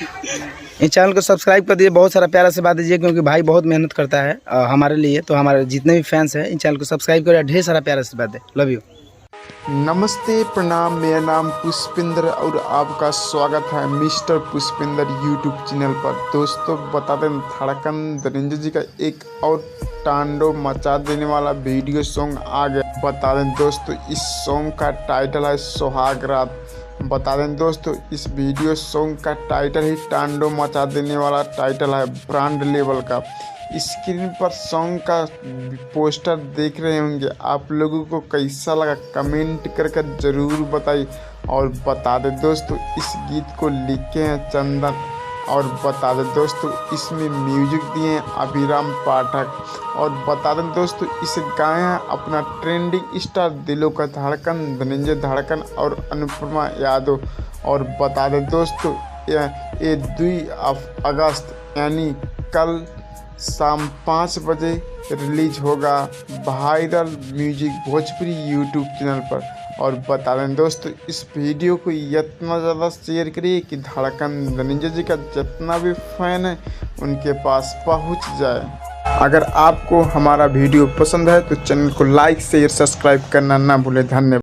इस channel को subscribe कर दीजिए, बहुत सारा प्यारा से बात दीजिए, क्योंकि भाई बहुत मेहनत करता है हमारे लिए। तो हमारे जितने भी फैंस हैं इन चैनल को सब्सक्राइब करिए, ढेर सारा प्यारा से बात दे। Love you. नमस्ते, प्रणाम। मेरा नाम पुष्पिंदर और आपका स्वागत है मिस्टर पुष्पिंदर यूट्यूब चैनल पर। दोस्तों बता दें, धड़कन धनंजय जी का एक और तांडव मचा देने वाला वीडियो सॉन्ग आ गया। बता दें दोस्तों, इस सॉन्ग का टाइटल है सुहाग रात। बता दें दोस्तों, इस वीडियो सॉन्ग का टाइटल ही तांडव मचा देने वाला टाइटल है, ब्रांड लेवल का। स्क्रीन पर सॉन्ग का पोस्टर देख रहे होंगे, आप लोगों को कैसा लगा कमेंट करके ज़रूर बताइए। और बता दें दोस्तों, इस गीत को लिखे हैं चंदन। और बता दें दोस्तों, इसमें म्यूजिक दिए हैं अभिराम पाठक। और बता दें दोस्तों, इसे गाए हैं अपना ट्रेंडिंग स्टार दिलों का धड़कन धनंजय धड़कन और अनुपमा यादव। और बता दें दोस्तों, ये 2 अगस्त यानी कल शाम 5 बजे रिलीज होगा viral music Bhojpuri YouTube channel पर। और बता दें दोस्तों, इस वीडियो को इतना ज़्यादा शेयर करिए कि धड़कन धनंजय जी का जितना भी फैन है उनके पास पहुंच जाए। अगर आपको हमारा वीडियो पसंद है तो चैनल को लाइक शेयर सब्सक्राइब करना ना भूलें। धन्यवाद।